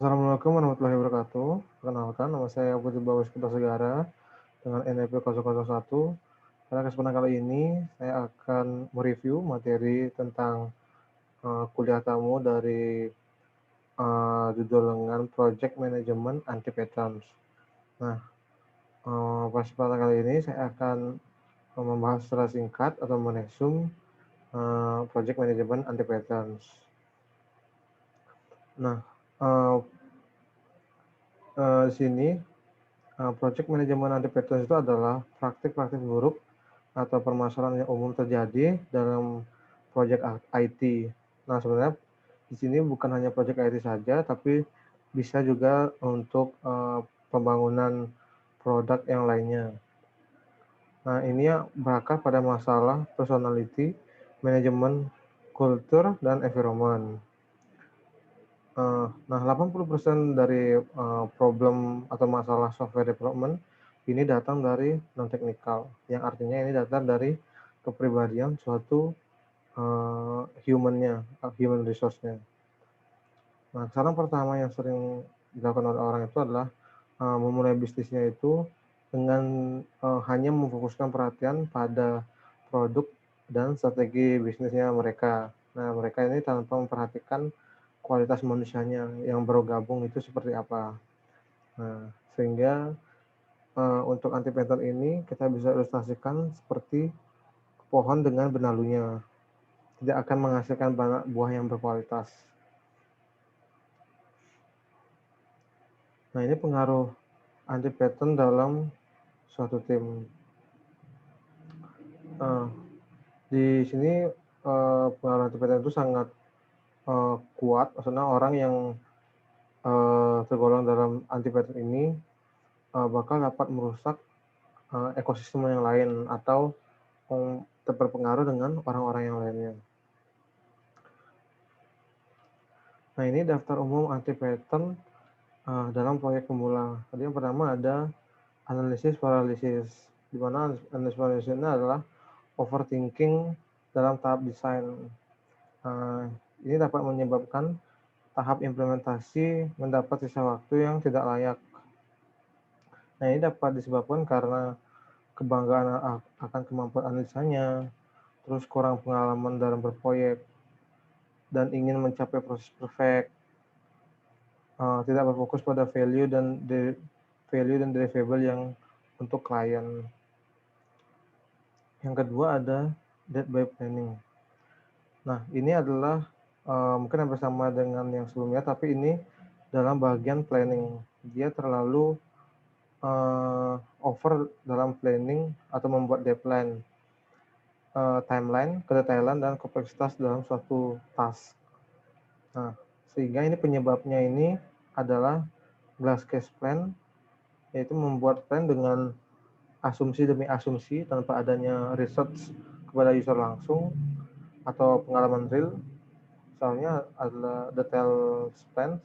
Assalamualaikum warahmatullahi wabarakatuh. Perkenalkan, nama saya Putri Bawis Segara dengan NIP 001. Pada kesempatan kali ini, saya akan mereview materi tentang kuliah tamu dari judul dengan Project Management Anti Patterns. Nah, pada kesempatan kali ini saya akan membahas secara singkat atau meresum Project Management Anti Patterns. Nah, di sini project manajemen anti patterns itu adalah praktik-praktik buruk atau permasalahan yang umum terjadi dalam proyek IT. Nah, sebenarnya di sini bukan hanya proyek IT saja, tapi bisa juga untuk pembangunan produk yang lainnya. Nah, ini berakar pada masalah personality, manajemen, kultur, dan environment. Nah, 80% dari problem atau masalah software development ini datang dari non-teknikal, yang artinya ini datang dari kepribadian suatu human resource-nya. Nah, kesalahan pertama yang sering dilakukan oleh orang itu adalah memulai bisnisnya itu dengan hanya memfokuskan perhatian pada produk dan strategi bisnisnya mereka. Nah, mereka ini tanpa memperhatikan kualitas manusianya yang bergabung itu seperti apa. Nah, sehingga untuk anti pattern ini kita bisa ilustrasikan seperti pohon dengan benalunya, tidak akan menghasilkan banyak buah yang berkualitas. Nah, ini pengaruh anti pattern dalam suatu tim. Di sini pengaruh anti pattern itu sangat kuat, maksudnya orang yang tergolong dalam anti pattern ini bakal dapat merusak ekosistem yang lain atau terpengaruh dengan orang-orang yang lainnya. Nah, ini daftar umum anti pattern dalam proyek pemula. Tadi yang pertama ada analisis paralisis, di mana analisis paralisis ini adalah overthinking dalam tahap desain. Ini dapat menyebabkan tahap implementasi mendapat sisa waktu yang tidak layak. Nah, ini dapat disebabkan karena kebanggaan akan kemampuan analisanya, terus kurang pengalaman dalam berproyek, dan ingin mencapai proses perfect, tidak berfokus pada value dan deliverable yang untuk klien. Yang kedua ada dead by planning. Nah, ini adalah mungkin hampir sama dengan yang sebelumnya, tapi ini dalam bagian planning. Dia terlalu over dalam planning atau membuat deadline, timeline, kedetailan, dan kompleksitas dalam suatu task. Nah, sehingga ini penyebabnya ini adalah glass case plan, yaitu membuat plan dengan asumsi demi asumsi tanpa adanya research kepada user langsung atau pengalaman real. Misalnya adalah detail plan,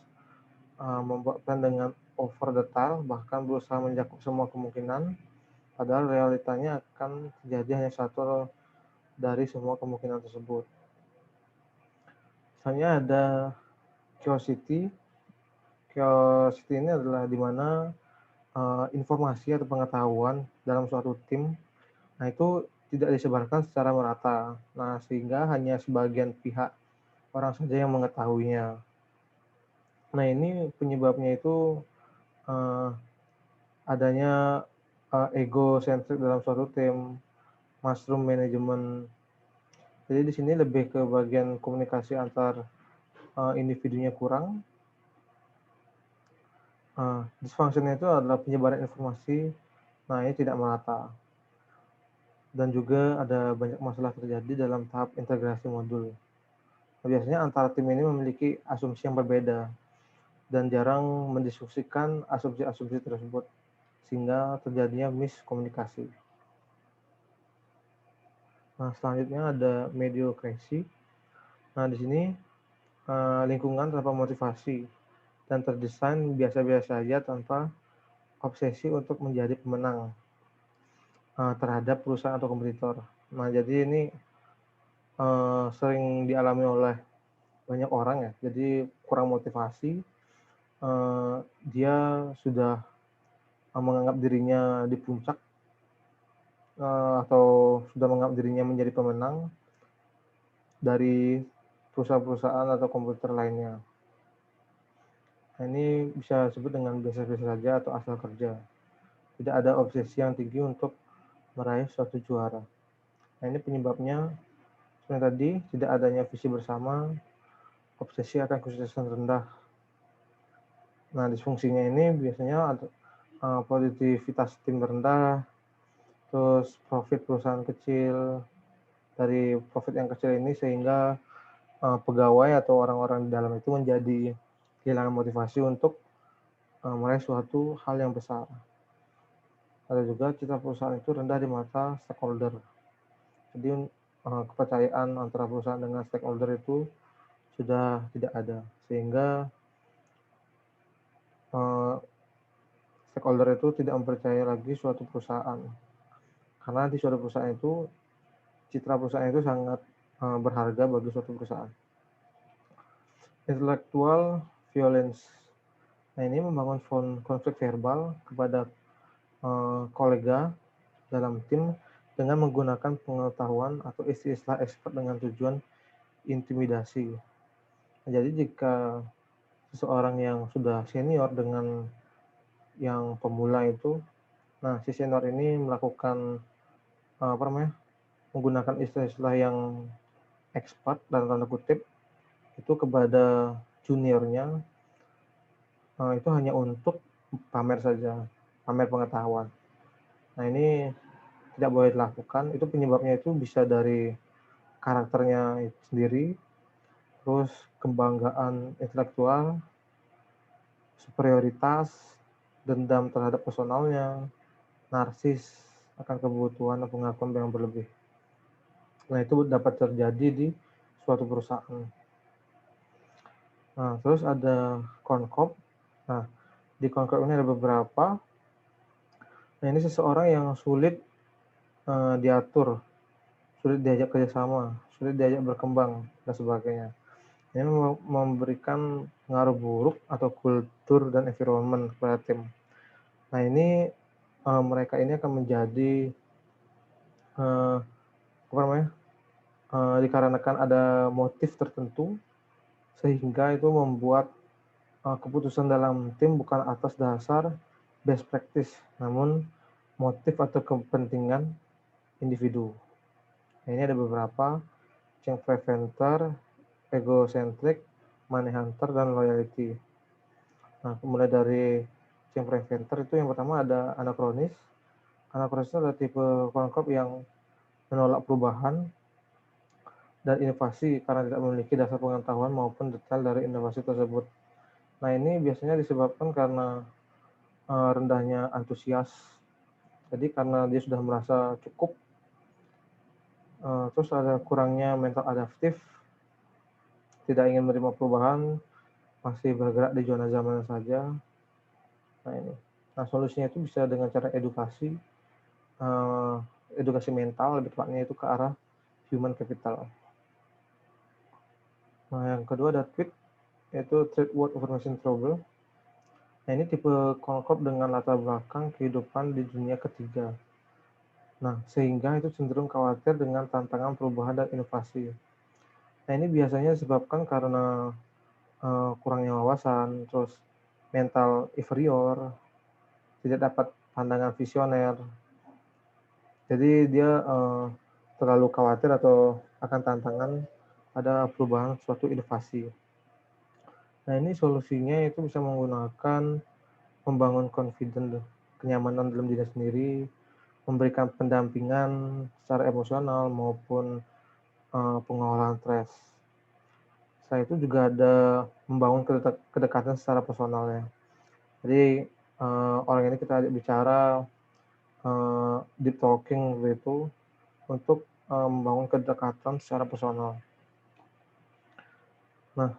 membuat plan dengan over detail, bahkan berusaha mencakup semua kemungkinan, padahal realitanya akan terjadi hanya satu dari semua kemungkinan tersebut. Misalnya ada curiosity. Curiosity ini adalah di mana informasi atau pengetahuan dalam suatu tim, nah itu tidak disebarkan secara merata. Nah, sehingga hanya sebagian pihak orang saja yang mengetahuinya. Nah, ini penyebabnya itu adanya ego-centric dalam suatu tim, mushroom management. Jadi di sini lebih ke bagian komunikasi antar individunya kurang. Dysfunction itu adalah penyebaran informasi, nah ini tidak merata. Dan juga ada banyak masalah terjadi dalam tahap integrasi modul. Nah, biasanya antara tim ini memiliki asumsi yang berbeda dan jarang mendiskusikan asumsi-asumsi tersebut, sehingga terjadinya miskomunikasi. Nah, selanjutnya ada mediocracy. Nah, di sini lingkungan tanpa motivasi dan terdesain biasa-biasa saja tanpa obsesi untuk menjadi pemenang terhadap perusahaan atau kompetitor. Nah, jadi ini sering dialami oleh banyak orang ya, jadi kurang motivasi dia sudah menganggap dirinya di puncak, atau sudah menganggap dirinya menjadi pemenang dari perusahaan-perusahaan atau komputer lainnya. Nah, ini bisa disebut dengan biasa-biasa saja atau asal kerja. Tidak ada obsesi yang tinggi untuk meraih suatu juara. Nah, ini penyebabnya seperti tadi, tidak adanya visi bersama, obsesi akan kesuksesan rendah. Nah, disfungsinya ini biasanya ada produktivitas tim rendah, terus profit perusahaan kecil. Dari profit yang kecil ini sehingga pegawai atau orang-orang di dalam itu menjadi kehilangan motivasi untuk meraih suatu hal yang besar. Ada juga citra perusahaan itu rendah di mata stakeholder. Jadi kepercayaan antara perusahaan dengan stakeholder itu sudah tidak ada, sehingga stakeholder itu tidak mempercayai lagi suatu perusahaan. Karena di suatu perusahaan itu, citra perusahaan itu sangat berharga bagi suatu perusahaan. Intellectual violence. Nah, ini membangun konflik verbal kepada kolega dalam tim dengan menggunakan pengetahuan atau istilah expert dengan tujuan intimidasi. Nah, jadi jika seseorang yang sudah senior dengan yang pemula itu, nah si senior ini melakukan menggunakan istilah-istilah yang expert dalam tanda kutip itu kepada juniornya, itu hanya untuk pamer saja, pamer pengetahuan. Nah, ini tidak boleh dilakukan. Itu penyebabnya itu bisa dari karakternya itu sendiri, terus kebanggaan intelektual, superioritas, dendam terhadap personalnya, narsis akan kebutuhan dan pengakuan yang berlebih. Nah, itu dapat terjadi di suatu perusahaan. Nah, terus ada konkop. Nah, di konkop ini ada beberapa. Nah, ini seseorang yang sulit diatur, sulit diajak kerjasama, sulit diajak berkembang, dan sebagainya. Ini memberikan pengaruh buruk atau kultur dan environment kepada tim. Nah, ini mereka ini akan menjadi dikarenakan ada motif tertentu, sehingga itu membuat keputusan dalam tim bukan atas dasar best practice, namun motif atau kepentingan individu. Nah, ini ada beberapa: change preventer, egocentric, money hunter, dan loyalty. Nah, mulai dari change preventer itu yang pertama ada anakronis. Anakronis itu adalah tipe konkop yang menolak perubahan dan inovasi karena tidak memiliki dasar pengetahuan maupun detail dari inovasi tersebut. Nah, ini biasanya disebabkan karena rendahnya antusias. Jadi karena dia sudah merasa cukup, terus ada kurangnya mental adaptif, tidak ingin menerima perubahan, masih bergerak di zona zaman saja. Nah, ini. Nah, solusinya itu bisa dengan cara edukasi mental, lebih tepatnya itu ke arah human capital. Nah, yang kedua ada tweet, yaitu Threat Word Information Trouble. Nah, ini tipe konkop dengan latar belakang kehidupan di dunia ketiga. Nah, sehingga itu cenderung khawatir dengan tantangan perubahan dan inovasi. Nah, ini biasanya disebabkan karena kurangnya wawasan, terus mental inferior, tidak dapat pandangan visioner. Jadi dia terlalu khawatir atau akan tantangan pada perubahan suatu inovasi. Nah, ini solusinya itu bisa menggunakan membangun confidence, kenyamanan dalam diri sendiri, memberikan pendampingan secara emosional maupun pengolahan stres. Selain itu juga ada membangun kedekatan secara personalnya. Jadi orang ini kita ajak bicara, deep talking gitu, untuk membangun kedekatan secara personal. Nah,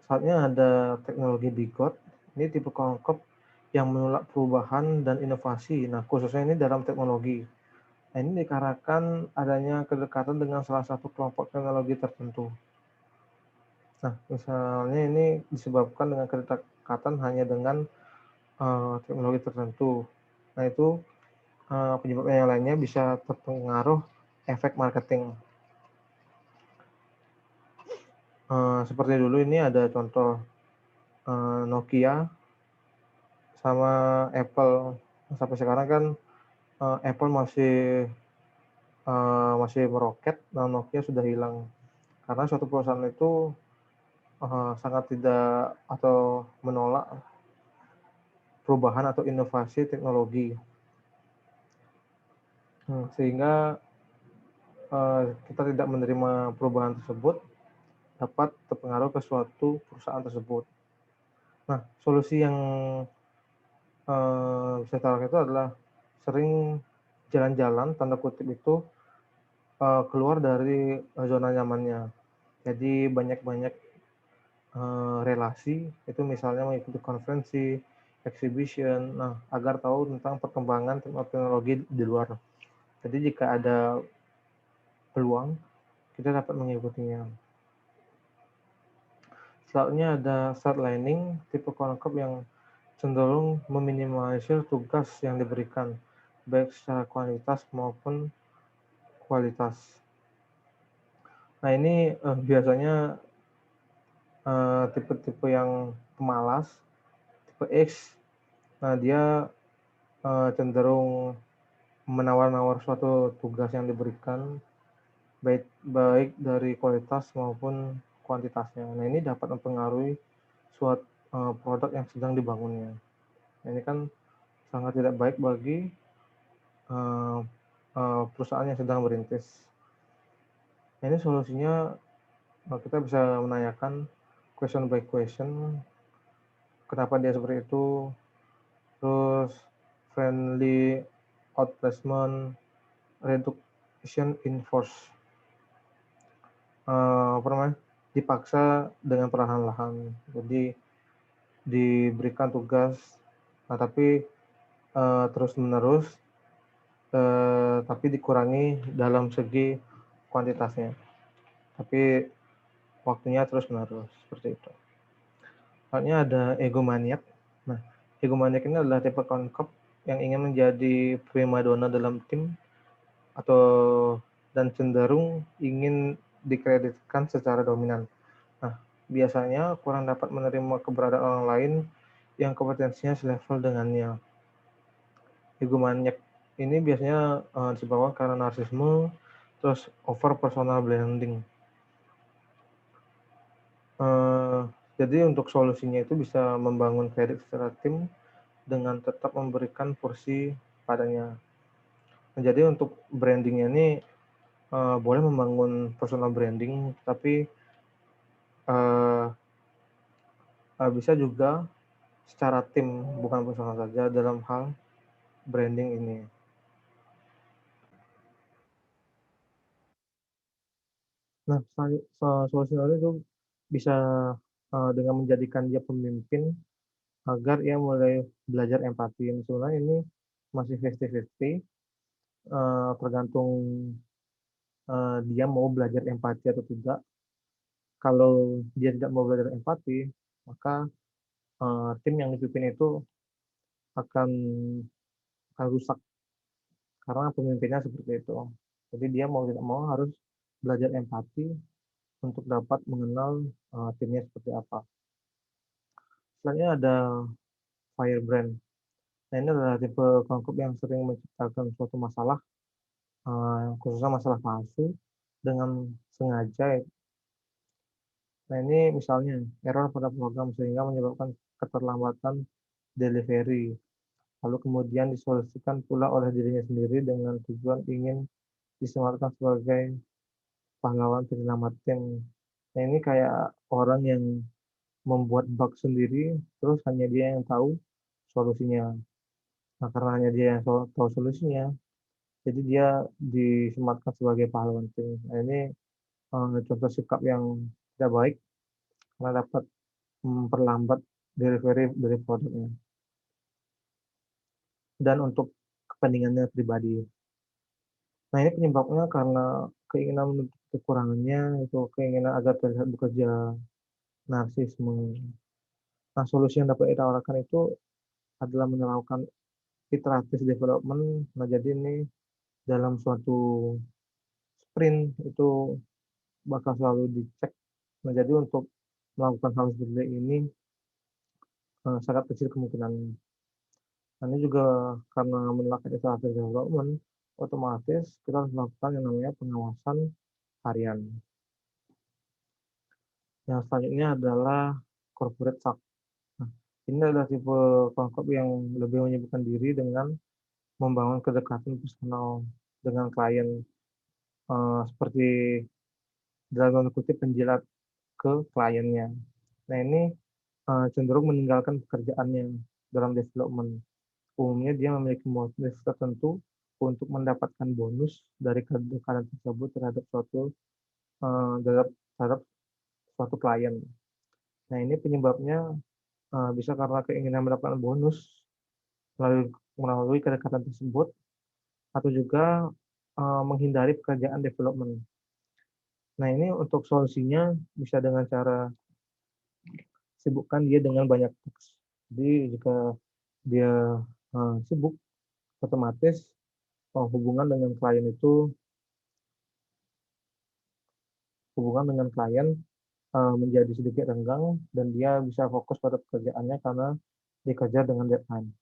saatnya ada teknologi bigot. Ini tipe konkop yang menolak perubahan dan inovasi. Nah, khususnya ini dalam teknologi. Nah, ini dikarenakan adanya kedekatan dengan salah satu kelompok teknologi tertentu. Nah, misalnya ini disebabkan dengan kesepakatan hanya dengan teknologi tertentu. Nah itu penyebab yang lainnya bisa terpengaruh efek marketing. Seperti dulu ini ada contoh Nokia sama Apple. Sampai sekarang kan Apple masih meroket, nah Nokia sudah hilang. Karena suatu perusahaan itu sangat tidak atau menolak perubahan atau inovasi teknologi. Sehingga kita tidak menerima perubahan tersebut dapat terpengaruh ke suatu perusahaan tersebut. Nah, solusi yang bisa ditawarkan itu adalah sering jalan-jalan, tanda kutip itu, keluar dari zona nyamannya. Jadi banyak-banyak relasi, itu misalnya mengikuti konferensi, exhibition, nah agar tahu tentang perkembangan teknologi di luar. Jadi jika ada peluang, kita dapat mengikutinya. Selanjutnya ada sidelining, tipe konop yang cenderung meminimalisir tugas yang diberikan, baik secara kuantitas maupun kualitas. Nah ini biasanya tipe-tipe yang pemalas, tipe X. Nah dia cenderung menawar-nawar suatu tugas yang diberikan, baik dari kualitas maupun kuantitasnya. Nah ini dapat mempengaruhi suatu produk yang sedang dibangunnya. Nah, ini kan sangat tidak baik bagi perusahaan yang sedang merintis. Nah, ini solusinya kita bisa menanyakan question by question, kenapa dia seperti itu, terus friendly outplacement, reduction in force, apa namanya, dipaksa dengan perlahan-lahan. Jadi diberikan tugas, nah tapi terus-menerus, tapi dikurangi dalam segi kuantitasnya. Tapi waktunya terus-menerus, seperti itu. Soalnya ada egomaniac. Nah, egomaniac ini adalah tipe konkop yang ingin menjadi primadona dalam tim atau dan cenderung ingin dikreditkan secara dominan. Nah, biasanya kurang dapat menerima keberadaan orang lain yang kompetensinya selevel dengannya. Egomaniac ini biasanya disebabkan karena narsisme, terus over personal branding. Jadi untuk solusinya itu bisa membangun kredit secara tim dengan tetap memberikan porsi padanya. Nah, jadi untuk brandingnya ini boleh membangun personal branding, tapi bisa juga secara tim, bukan personal saja dalam hal branding ini. Nah, solusi lain itu bisa dengan menjadikan dia pemimpin agar ia mulai belajar empati. Sebenarnya ini masih 50-50, tergantung dia mau belajar empati atau tidak. Kalau dia tidak mau belajar empati, maka tim yang dipimpin itu akan rusak karena pemimpinnya seperti itu. Jadi dia mau tidak mau harus belajar empati untuk dapat mengenal timnya seperti apa. Selanjutnya ada firebrand. Nah ini adalah tipe konflik yang sering menciptakan suatu masalah, khususnya masalah palsu dengan sengaja. Nah ini misalnya error pada program sehingga menyebabkan keterlambatan delivery. Lalu kemudian disolusikan pula oleh dirinya sendiri dengan tujuan ingin disematkan sebagai pahlawan penyelamat tim. Nah ini kayak orang yang membuat bug sendiri, terus hanya dia yang tahu solusinya. Nah karena hanya dia yang tahu solusinya, jadi dia disematkan sebagai pahlawan tim. Nah ini contoh sikap yang tidak baik karena dapat memperlambat delivery dari produknya. Dan untuk kepentingannya pribadi. Nah ini penyebabnya karena keinginan menutup kekurangannya, itu keinginan agar terlihat bekerja, narsisme. Nah, solusi yang dapat ditawarkan itu adalah menerapkan iteratif development. Nah, jadi ini dalam suatu sprint itu bakal selalu dicek. Nah, jadi untuk melakukan hal seperti ini sangat kecil kemungkinan. Nah, ini juga karena melakukan iteratif development, otomatis kita harus melakukan yang namanya pengawasan harian. Yang selanjutnya adalah corporate SAC. Nah, ini adalah tipe konsep yang lebih menyibukkan diri dengan membangun kedekatan personal dengan klien, seperti dalam tanda kutip penjilat ke kliennya. Nah, ini cenderung meninggalkan pekerjaannya dalam development. Umumnya dia memiliki motif tertentu untuk mendapatkan bonus dari kedekatan tersebut terhadap terhadap suatu klien. Nah, ini penyebabnya bisa karena keinginan mendapatkan bonus melalui melalui kedekatan tersebut, atau juga menghindari pekerjaan development. Nah, ini untuk solusinya bisa dengan cara sibukkan dia dengan banyak teks. Jadi jika dia sibuk, otomatis hubungan dengan klien itu hubungan dengan klien menjadi sedikit renggang dan dia bisa fokus pada pekerjaannya karena dikejar dengan deadline.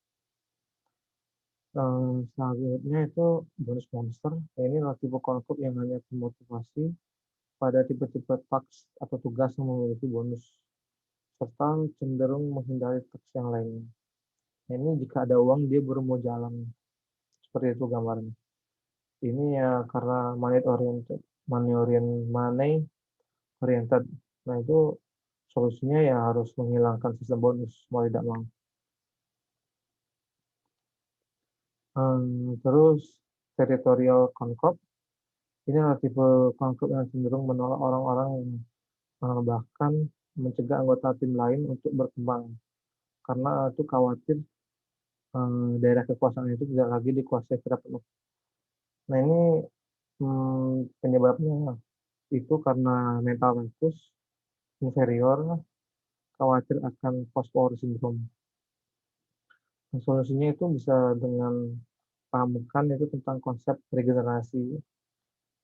Selanjutnya itu bonus monster. Nah, ini adalah tipe konflik yang hanya termotivasi pada tipe-tipe task atau tugas yang memiliki bonus, serta cenderung menghindari task yang lainnya. Nah, ini jika ada uang dia baru mau jalan. Seperti itu gambarnya. Ini ya karena money oriented. Nah, itu solusinya ya harus menghilangkan sistem bonus mau tidak mau. Terus territorial concord. Ini adalah tipe concord yang cenderung menolak orang-orang yang bahkan mencegah anggota tim lain untuk berkembang karena itu khawatir daerah kekuasaan itu tidak lagi dikuasai secara penuh. Nah, ini penyebabnya itu karena mental rakus, inferior, khawatir akan post power syndrome. Nah, solusinya itu bisa dengan pahamkan itu tentang konsep regenerasi.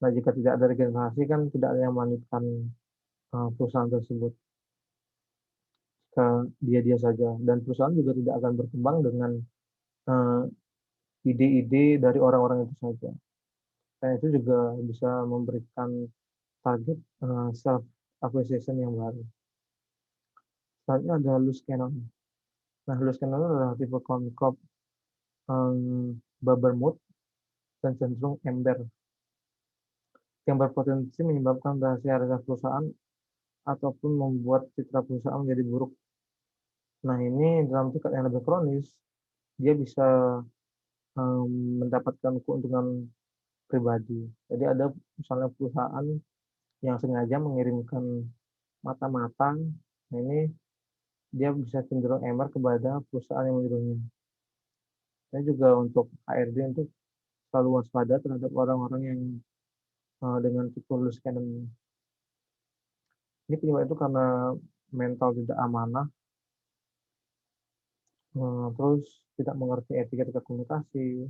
Nah, jika tidak ada regenerasi kan tidak ada yang melanjutkan perusahaan tersebut ke dia saja, dan perusahaan juga tidak akan berkembang dengan eh, ide-ide dari orang-orang itu saja. Dan itu juga bisa memberikan target self acquisition yang baru. Selanjutnya ada loose cannon. Nah, loose cannon adalah tipe konkop Babermoot dan cenderung ember yang berpotensi menyebabkan rahasia-rahasia perusahaan ataupun membuat citra perusahaan menjadi buruk. Nah, ini dalam tingkat yang lebih kronis, dia bisa mendapatkan keuntungan pribadi. Jadi ada misalnya perusahaan yang sengaja mengirimkan mata-mata, nah ini dia bisa cenderung emer kepada perusahaan yang menyuruhnya. Dan juga untuk HRD untuk selalu waspada terhadap orang-orang yang dengan tulus canon. Ini penyebab itu karena mental tidak amanah, terus tidak mengerti etika komunikasi,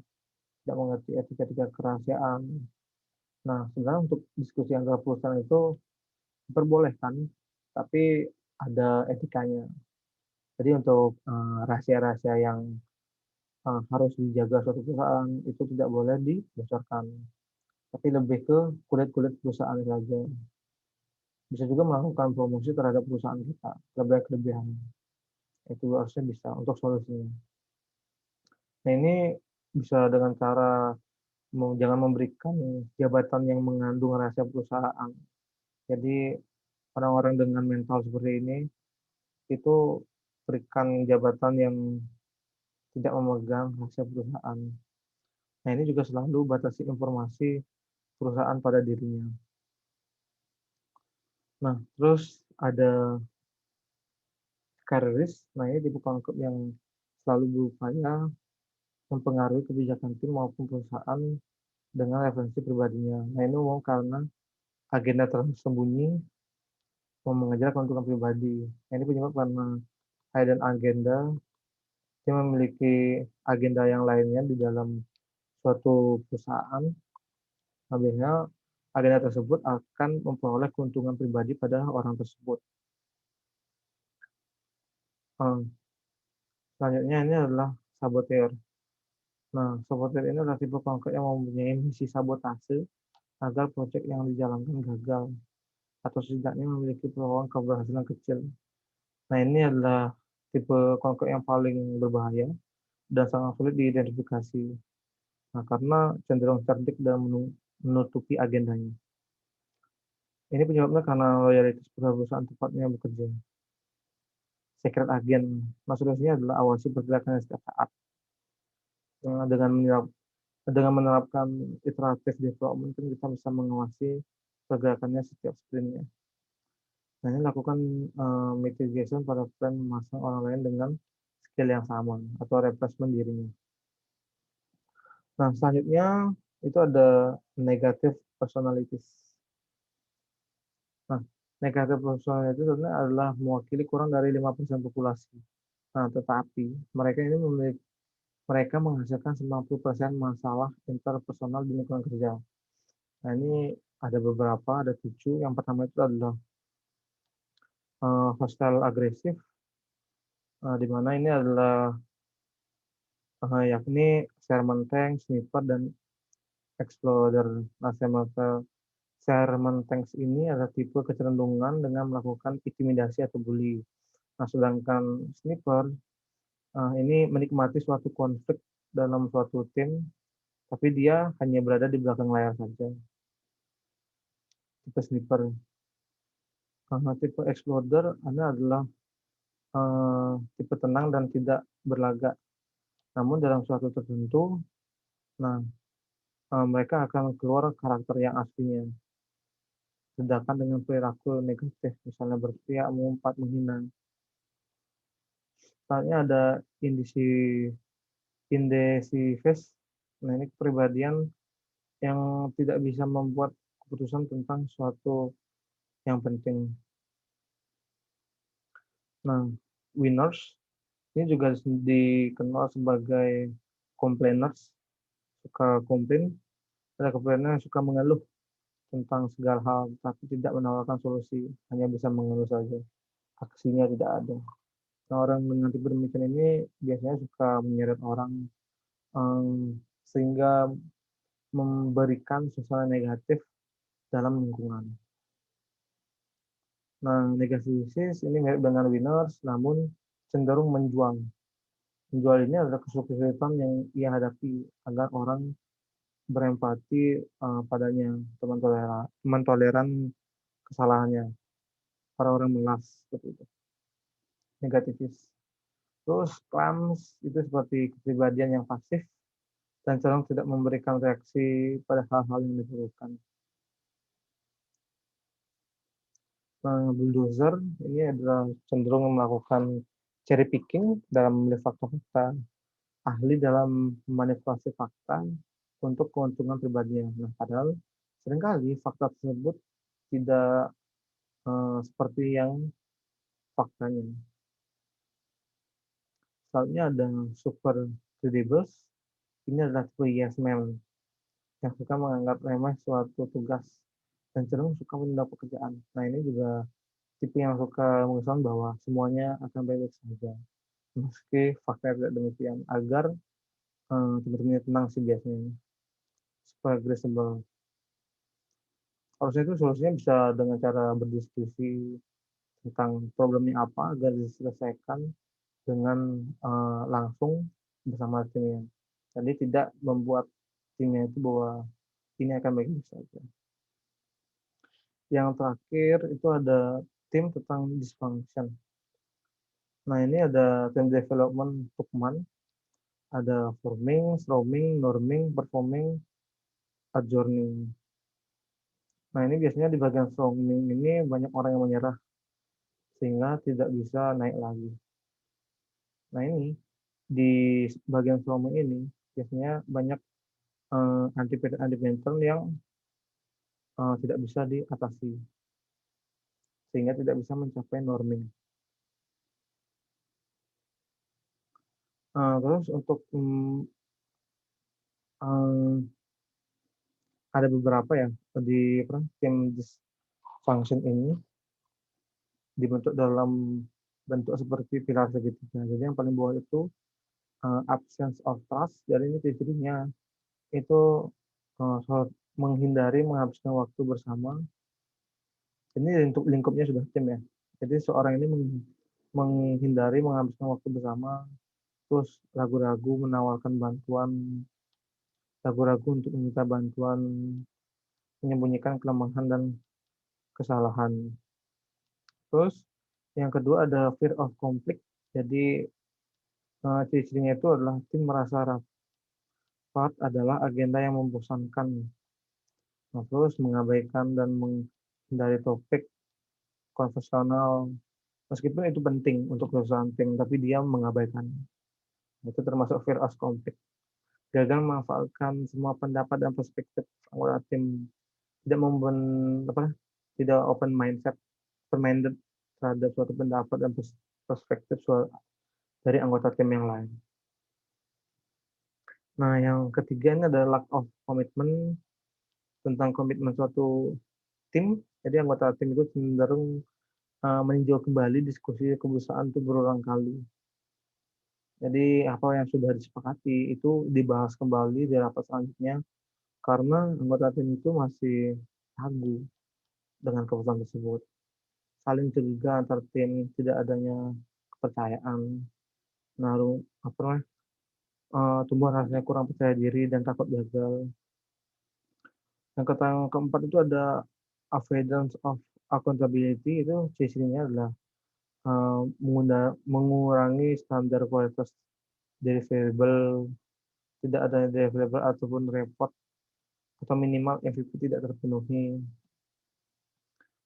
tidak mengerti etika kerahasiaan. Nah, sebenarnya untuk diskusi antara perusahaan itu diperbolehkan, tapi ada etikanya. Jadi untuk rahasia-rahasia yang harus dijaga suatu perusahaan itu tidak boleh dibocorkan, tapi lebih ke kulit-kulit perusahaan saja. Bisa juga melakukan promosi terhadap perusahaan kita, kelebihan itu harusnya bisa untuk solusinya. Nah, ini bisa dengan cara jangan memberikan jabatan yang mengandung rahasia perusahaan. Jadi orang-orang dengan mental seperti ini itu berikan jabatan yang tidak memegang rahasia perusahaan. Nah, ini juga selalu batasi informasi perusahaan pada dirinya. Nah, terus ada karirist. Nah, ini tipe konflik yang selalu berupaya mempengaruhi kebijakan tim maupun perusahaan dengan referensi pribadinya. Nah, ini umum karena agenda tersembunyi mau mengejar keuntungan pribadi. Nah, ini penyebab karena hidden agenda, dia memiliki agenda yang lainnya di dalam suatu perusahaan. Biasanya agenda tersebut akan memperoleh keuntungan pribadi pada orang tersebut. Selanjutnya ini adalah saboteur. Nah, saboteur ini adalah tipe kelompok yang mempunyai misi sabotase agar proyek yang dijalankan gagal atau setidaknya memiliki peluang keberhasilan kecil. Nah, ini adalah tipe kelompok yang paling berbahaya dan sangat sulit diidentifikasi. Nah, karena cenderung cerdik dan menutupi agendanya. Ini penyebabnya karena loyalitas perusahaan tempatnya bekerja. Secret agent. Nah, solusinya adalah awasi pergerakannya setiap saat. Dengan menerapkan iteratif development, kan kita bisa mengawasi pergerakannya setiap sprintnya. Nah, ini lakukan mitigation pada plan memasang orang lain dengan skill yang sama atau replacement dirinya. Nah, selanjutnya itu ada negative personalities. Nah, negative personality itu adalah mewakili kurang dari 5% populasi. Nah, tetapi mereka menghasilkan 90% masalah interpersonal di lingkungan kerja. Nah, ini ada beberapa, ada 7. Yang pertama itu adalah hostile agresif, di mana ini adalah yakni Sherman Tank, Sniper, dan Exploder. Nah, Sherman Tanks ini adalah tipe kecenderungan dengan melakukan intimidasi atau bully. Nah, sedangkan Sniper ini menikmati suatu konflik dalam suatu tim, tapi dia hanya berada di belakang layar saja. Tipe Sniper. Tipe Exploder adalah tipe tenang dan tidak berlagak. Namun dalam suatu tertentu, nah mereka akan keluar karakter yang aslinya. Sedangkan dengan perilaku negatif, misalnya berteriak, mengumpat, menghina. Misalnya ada indecisiveness. Nah, ini kepribadian yang tidak bisa membuat keputusan tentang suatu yang penting. Nah, winners ini juga dikenal sebagai complainers, suka komplain. Ada komplainer yang suka mengeluh tentang segala hal, tapi tidak menawarkan solusi, hanya bisa mengeluh saja. Aksinya tidak ada. Nah, orang dengan tipe demikian ini biasanya suka menyeret orang, sehingga memberikan suasana negatif dalam lingkungan. Nah, negasisis ini mirip dengan winners, namun cenderung menjual. Menjual ini adalah kesulitan yang ia hadapi agar orang berempati padanya, mentoleran kesalahannya. Para orang melas seperti itu. Negativis. Terus clams itu seperti kepribadian yang pasif dan cenderung tidak memberikan reaksi pada hal-hal yang diperlukan. Bulldozer ini adalah cenderung melakukan cherry picking dalam memilih fakta-fakta, ahli dalam memanipulasi fakta untuk keuntungan pribadinya. Nah, padahal seringkali fakta tersebut tidak seperti yang faktanya. Selanjutnya ada super credibles. Ini adalah tipe yes man yang suka menganggap remeh suatu tugas dan cenderung suka menunda pekerjaan. Nah, ini juga tipe yang suka mengesan bahwa semuanya akan baik-baik saja. Meski fakta tidak demikian, agar sebenarnya tenang sih biasanya. Super agreeable. Harusnya itu solusinya bisa dengan cara berdiskusi tentang problemnya apa agar diselesaikan dengan langsung bersama timnya. Jadi tidak membuat timnya itu bahwa ini akan baik-baik saja. Yang terakhir itu ada tim tentang dysfunction. Nah, ini ada tim development Tukman, ada forming, storming, norming, performing, adjourning. Nah, ini biasanya di bagian storming ini banyak orang yang menyerah sehingga tidak bisa naik lagi. Nah, ini di bagian storming ini biasanya banyak anti-pattern yang tidak bisa diatasi sehingga tidak bisa mencapai norming. Terus untuk, ada beberapa ya di apa, tim dysfunction ini dibentuk dalam bentuk seperti pilar segitiga. Jadi yang paling bawah itu, absence of trust, jadi ini ciri-cirinya itu, menghindari menghabiskan waktu bersama. Ini untuk lingkupnya sudah tim ya. Jadi seorang ini menghindari menghabiskan waktu bersama, terus ragu-ragu untuk meminta bantuan, menyembunyikan kelemahan dan kesalahan. Terus yang kedua ada fear of conflict. Jadi, ciri-cirinya itu adalah tim merasa rapat adalah agenda yang membosankan. Nah, terus mengabaikan dan menghindari topik konvensional, meskipun itu penting untuk perusahaan tim, tapi dia mengabaikan. Itu termasuk fear of conflict. Gagal memanfaatkan semua pendapat dan perspektif anggota tim, tidak apa, tidak open minded terhadap suatu pendapat dan perspektif dari anggota tim yang lain. Nah, yang ketiga ini adalah lack of commitment, tentang komitmen suatu tim. Jadi anggota tim itu cenderung meninjau kembali diskusi keperusahaan itu berulang kali. Jadi apa yang sudah disepakati itu dibahas kembali di rapat selanjutnya karena anggota tim itu masih ragu dengan keputusan tersebut. Saling curiga antar tim, tidak adanya kepercayaan, naruh apa namanya, tumbuh rasanya kurang percaya diri dan takut gagal. Yang keempat itu ada avoidance of accountability, itu ciri-cirinya adalah mengurangi standar kualitas deliverable, tidak adanya deliverable ataupun report atau minimal MVP tidak terpenuhi.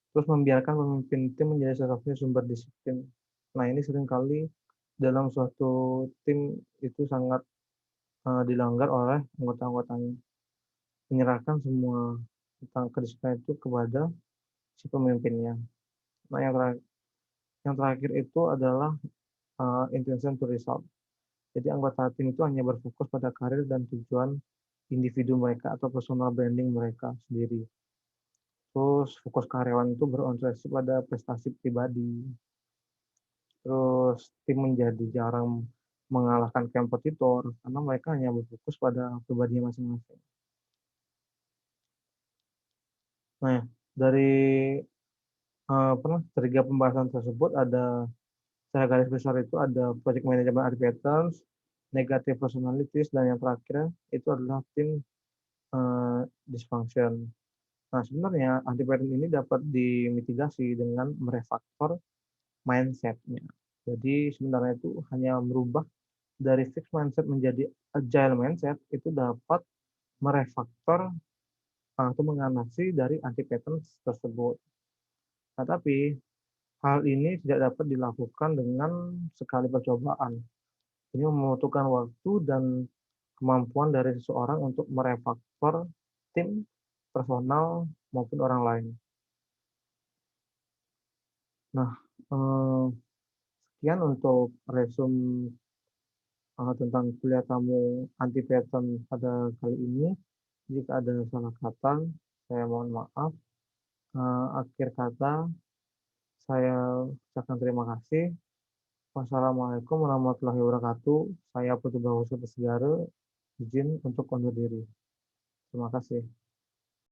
Terus membiarkan pemimpin tim menjadi satu-satunya sumber disiplin. Nah, ini seringkali dalam suatu tim itu sangat dilanggar oleh anggota-anggotanya. Menyerahkan semua tentang kedisiplinan itu kepada si pemimpinnya. Nah, yang terakhir itu adalah intention to result. Jadi anggota tim itu hanya berfokus pada karir dan tujuan individu mereka atau personal branding mereka sendiri. Terus fokus karyawan itu berorientasi pada prestasi pribadi. Terus tim menjadi jarang mengalahkan kompetitor karena mereka hanya berfokus pada pribadinya masing-masing. Nah, dari tiga pembahasan tersebut ada secara garis besar itu ada project management art patterns, negative personalities, dan yang terakhir itu adalah tim dysfunction. Nah, sebenarnya anti pattern ini dapat dimitigasi dengan merefaktor mindset-nya. Jadi sebenarnya itu hanya merubah dari fixed mindset menjadi agile mindset itu dapat merefaktor atau mengatasi dari anti pattern tersebut. Nah, tapi hal ini tidak dapat dilakukan dengan sekali percobaan. Ini membutuhkan waktu dan kemampuan dari seseorang untuk merefaktor tim, personal, maupun orang lain. Nah, eh, sekian untuk resume tentang kuliah kamu anti pattern pada kali ini. Jika ada salah kata, saya mohon maaf. Akhir kata, saya ucapkan terima kasih. Wassalamualaikum warahmatullahi wabarakatuh. Saya Putu Bahusa Segara, izin untuk undur diri. Terima kasih.